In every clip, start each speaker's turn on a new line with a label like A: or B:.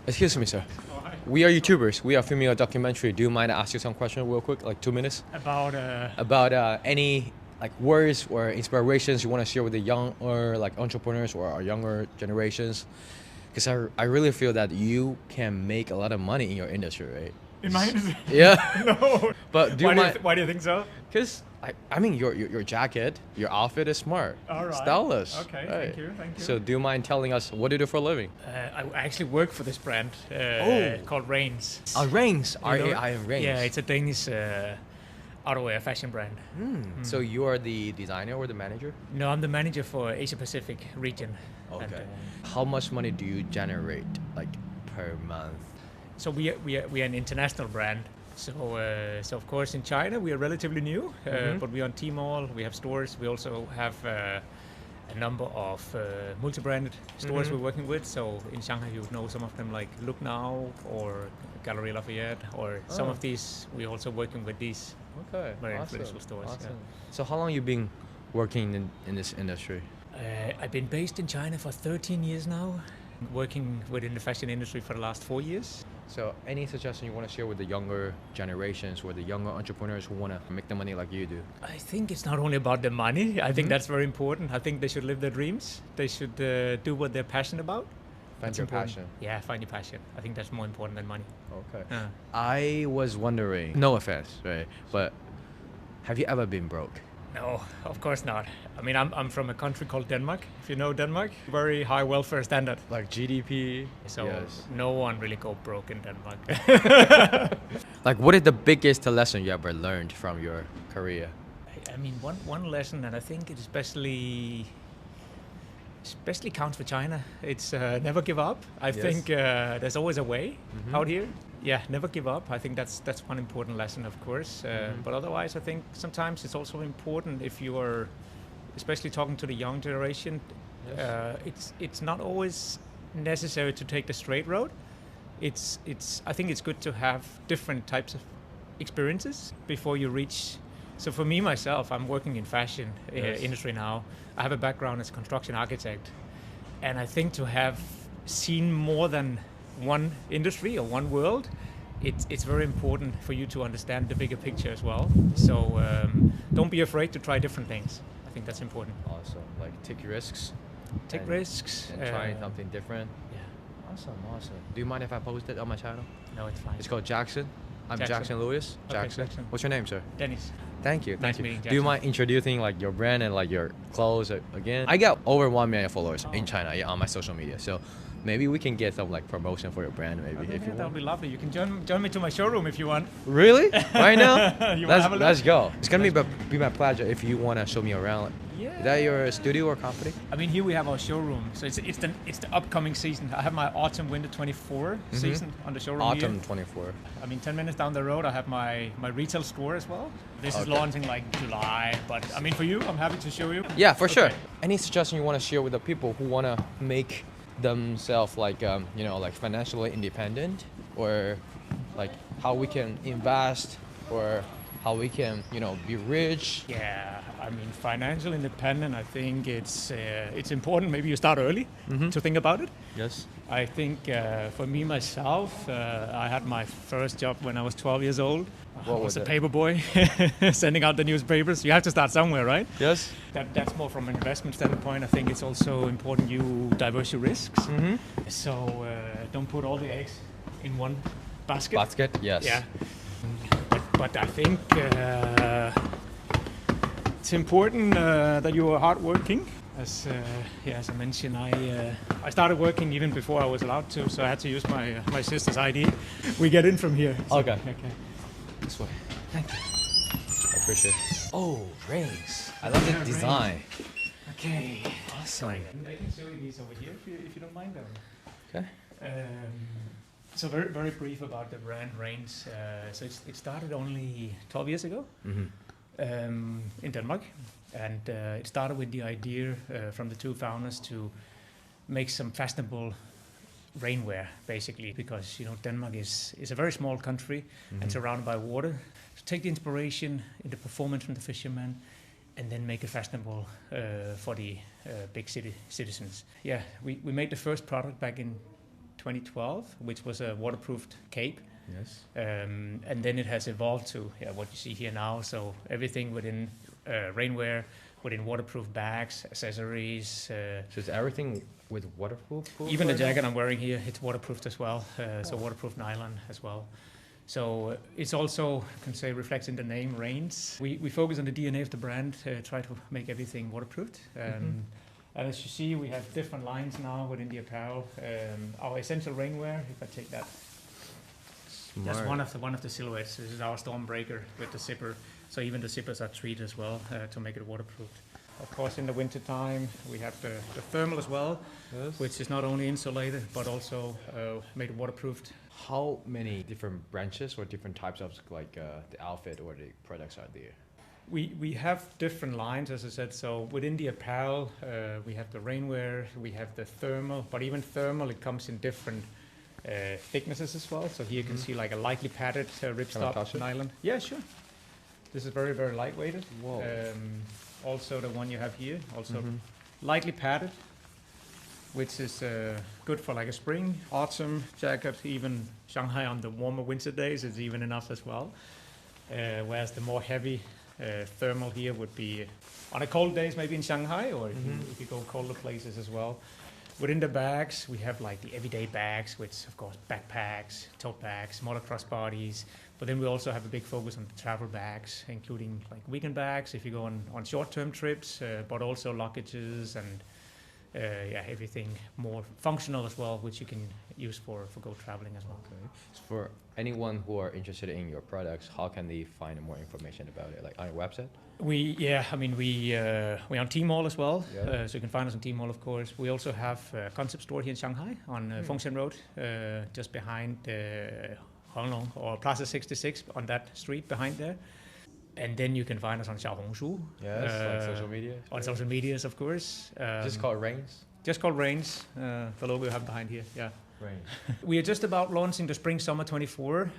A: Excuse me, sir.
B: Oh, hi.
A: We are YouTubers. We are filming a documentary. Do you mind I ask you some questions real quick, like 2 minutes?
B: About
A: Any like words or inspirations you want to share with the young or like entrepreneurs or our younger generations? Because I really feel that you can make a lot of money in your industry, right?
B: in my industry.
A: Yeah.
B: No.
A: But do you mind?
B: Why do you think so?
A: Because I mean your jacket, your outfit is smart,
B: All right.
A: stylish.
B: Okay.
A: right?
B: Thank you.
A: So do you mind telling us what do you do for a living?
B: I actually work for this brand called Rains.
A: Rains,
B: You know it?
A: R-A-I-N, Rains.
B: Yeah, it's a Danish outerwear fashion brand.
A: So you are the designer or the manager?
B: No, I'm the manager for Asia Pacific region.
A: Okay.
B: And,
A: How much money do you generate like per month?
B: so we are an international brand. So of course in China we are relatively new, but we are on Tmall. We have stores. We also have a number of multi-branded stores we're working with. So in Shanghai you would know some of them like Look Now or Galerie Lafayette, or some of these we're also working with these
A: Okay.
B: very influential stores.
A: Awesome. So how long you been working in this industry?
B: I've been based in China for 13 years now, working within the fashion industry for the last 4 years.
A: So any suggestion you want to share with the younger generations or the younger entrepreneurs who want to make the money like you do?
B: I think it's not only about the money. I think that's very important. I think they should live their dreams. They should do what they're passionate about.
A: Find
B: That's
A: your
B: important.
A: passion.
B: Yeah, find your passion. I think that's more important than money.
A: Okay.
B: Yeah.
A: I was wondering, no offense, right? But have you ever been broke?
B: No, of course not. I mean, I'm from a country called Denmark. If you know Denmark, very high welfare standard.
A: Like GDP?
B: So
A: Yes.
B: no one really go broke in Denmark.
A: Like what is the biggest lesson you ever learned from your career?
B: I mean, one lesson that I think it especially counts for China. It's never give up. I
A: Yes.
B: think there's always a way out here. Yeah, never give up. I think that's one important lesson, of course. But otherwise, I think sometimes it's also important if you are, especially talking to the young generation. It's not always necessary to take the straight road. I think it's good to have different types of experiences before you reach. So for me myself, I'm working in fashion industry now. I have a background as a construction architect, and I think to have seen more than one industry or one world, it's very important for you to understand the bigger picture as well. So don't be afraid to try different things. I think that's important.
A: Awesome. Like take risks.
B: Take
A: and-
B: risks.
A: And try something different.
B: Yeah.
A: Awesome. Do you mind if I post it on my channel?
B: No, it's fine.
A: It's called Jackson. I'm
B: Jackson.
A: Jackson Lewis.
B: Okay, Jackson.
A: What's your name, sir?
B: Dennis.
A: Thank you.
B: Nice meeting,
A: Do you
B: Jackson.
A: mind introducing like your brand and like your clothes again? I got over 1 million followers in China, on my social media. So maybe we can get some like promotion for your brand, maybe if you
B: that would
A: want.
B: be lovely. You can join me to my showroom if you want.
A: Really? Right now?
B: You wanna have a look?
A: Let's go. It's gonna be my pleasure if you wanna show me around.
B: Yeah.
A: Is that your studio or company?
B: I mean, here we have our showroom. So it's the upcoming season. I have my autumn winter 24 season on the showroom
A: Autumn
B: here.
A: 24.
B: I mean, 10 minutes down the road, I have my retail store as well. This is
A: Okay.
B: launching like July, but I mean, for you, I'm happy to show you.
A: Yeah, for sure.
B: Okay.
A: Any suggestion you want to share with the people who want to make themselves like like financially independent, or like how we can invest, or how we can be rich?
B: Yeah, I mean, financial independent. I think it's important. Maybe you start early to think about it.
A: Yes.
B: I think for me myself, I had my first job when I was 12 years old.
A: What
B: I
A: was
B: was a
A: it?
B: paper boy, sending out the newspapers. You have to start somewhere, right?
A: Yes.
B: That's more from an investment standpoint. I think it's also important you diverse your risks. So don't put all the eggs in one basket.
A: Basket. Yes.
B: Yeah. But I think it's important that you are hardworking. As I mentioned, I started working even before I was allowed to, so I had to use my sister's ID. We get in from here. So,
A: Okay.
B: This way.
A: Thank you. I appreciate it. Oh, rings. I love the
B: Yeah,
A: design.
B: Okay.
A: Awesome.
B: I can show you these over here if you don't mind them.
A: Okay.
B: So very brief about the brand Rains. So it started only 12 years ago in Denmark, and it started with the idea from the two founders to make some fashionable rainwear, basically, because Denmark is a very small country and surrounded by water. So take the inspiration in the performance from the fishermen, and then make it fashionable for the big city citizens. Yeah, we made the first product back in 2012, which was a waterproofed cape.
A: Yes.
B: And then it has evolved to what you see here now. So everything within rainwear, within waterproof bags, accessories.
A: So it's everything with waterproof?
B: Even the jacket I'm wearing here, it's waterproofed as well. So waterproof nylon as well. So it's also, I can say, reflects in the name, Rains. We focus on the DNA of the brand, try to make everything waterproofed. And as you see, we have different lines now within the apparel. Our essential rainwear, if I take that, that's one of the silhouettes. This is our Stormbreaker with the zipper. So even the zippers are treated as well to make it waterproof. Of course, in the winter time, we have the thermal as well, yes, which is not only insulated but also made waterproofed.
A: How many different branches or different types of like the outfit or the products are there?
B: We have different lines, as I said. So within the apparel, we have the rainwear, we have the thermal, but even thermal, it comes in different thicknesses as well. So here you can see like a lightly padded ripstop nylon. Yeah, sure. This is very, very lightweighted.
A: Whoa.
B: Also the one you have here, also lightly padded, which is good for like a spring, autumn jacket. Even Shanghai on the warmer winter days is even enough as well. Whereas the more heavy thermal here would be on a cold days, maybe in Shanghai, or if you go colder places as well. Within the bags, we have like the everyday bags, which of course backpacks, tote bags, motocross bodies. But then we also have a big focus on the travel bags, including like weekend bags if you go on short-term trips, but also luggages and everything more functional as well, which you can use for go traveling as well.
A: Okay. So for anyone who are interested in your products, how can they find more information about it? Like on your website? We're
B: on Tmall as well, so you can find us on Tmall, of course. We also have a concept store here in Shanghai on Fengshan Road, just behind Honglong or Plaza 66 on that street behind there. And then you can find us on Xiaohongshu.
A: Yes, like social media.
B: On social medias, of course.
A: Just called Rains?
B: Just called Rains, the logo you have behind here, yeah.
A: Rains.
B: We are just about launching the Spring-Summer 24,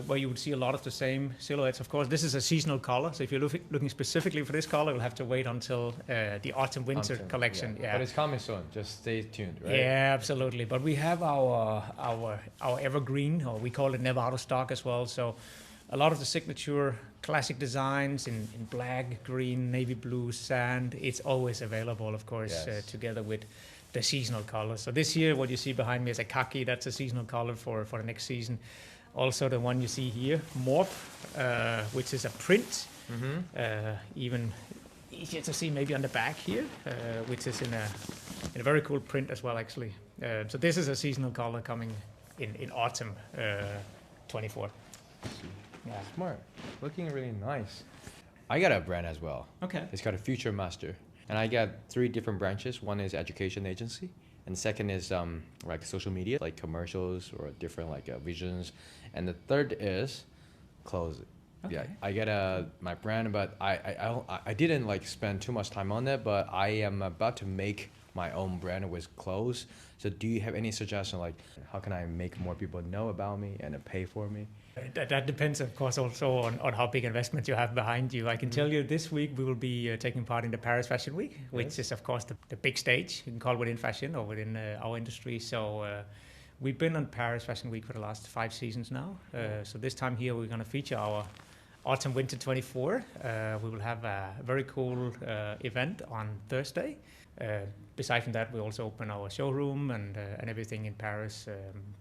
B: where you would see a lot of the same silhouettes. Of course, this is a seasonal color, so if you're looking specifically for this color, you'll have to wait until the Autumn-Winter collection.
A: Yeah. But it's coming soon, just stay tuned, right?
B: Yeah, absolutely. But we have our evergreen, or we call it never out of stock as well. So a lot of the signature classic designs in black, green, navy blue, sand, it's always available, of course, together with the seasonal colors. So this year, what you see behind me is a khaki. That's a seasonal color for the next season. Also, the one you see here, Morph, which is a print, even easier to see maybe on the back here, which is in a very cool print as well, actually. So this is a seasonal color coming in autumn 24.
A: Yeah. Smart. Looking really nice. I got a brand as well.
B: Okay.
A: It's called a Future Master. And I got 3 different branches. One is education agency. And second is like social media, like commercials or different like visions. And the third is clothes. Okay. Yeah, I get my brand, but I didn't like spend too much time on it, but I am about to make my own brand with clothes. So do you have any suggestion, like how can I make more people know about me and pay for me?
B: That depends, of course, also on how big investment you have behind you. I can tell you this week we will be taking part in the Paris Fashion Week, which is, of course, the big stage. You can call it within fashion or within our industry. So we've been on Paris Fashion Week for the last 5 seasons now. So this time here we're going to feature our Autumn Winter 24. We will have a very cool event on Thursday. Besides from that, we also open our showroom and everything in Paris.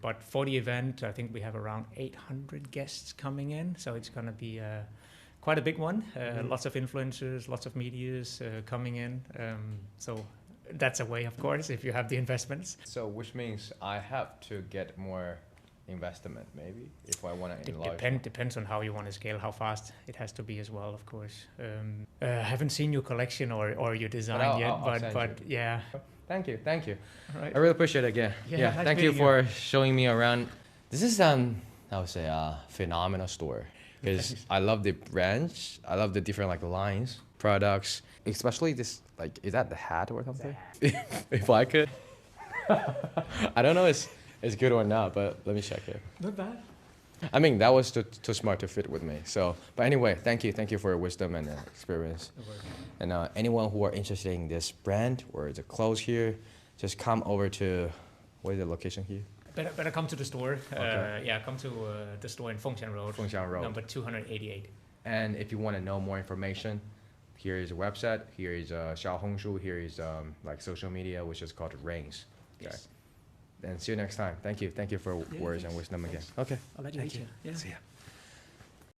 B: But for the event, I think we have around 800 guests coming in. So it's going to be quite a big one. Lots of influencers, lots of medias coming in. So that's a way, of course, if you have the investments.
A: So which means I have to get more investment, maybe, if I want to enlarge.
B: Depends on how you want to scale, how fast it has to be as well, of course. I haven't seen your collection or your design yet, but yeah.
A: Thank you.
B: All right.
A: I really appreciate it again.
B: Yeah, nice
A: thank you for showing me around. This is I would say a phenomenal store because I love the branch. I love the different like lines, products, especially this like, is that the hat or something? If I could, I don't know. It's good or not, but let me check it.
B: Not bad.
A: I mean, that was too smart to fit with me. So, but anyway, thank you for your wisdom and experience. And anyone who are interested in this brand or the clothes here, just come over to, what is the location here?
B: better come to the store.
A: Okay.
B: Yeah, come to the store in Fengshan Road.
A: Fengshan Road.
B: Number 288.
A: And if you want to know more information, here is a website, here is Xiaohongshu, here is like social media, which is called Rings. Okay.
B: Yes.
A: And see you next time. Thank you for words and wisdom again. Okay.
B: I'll let you
A: Thank
B: eat
A: you.
B: it. Yeah.
A: See ya.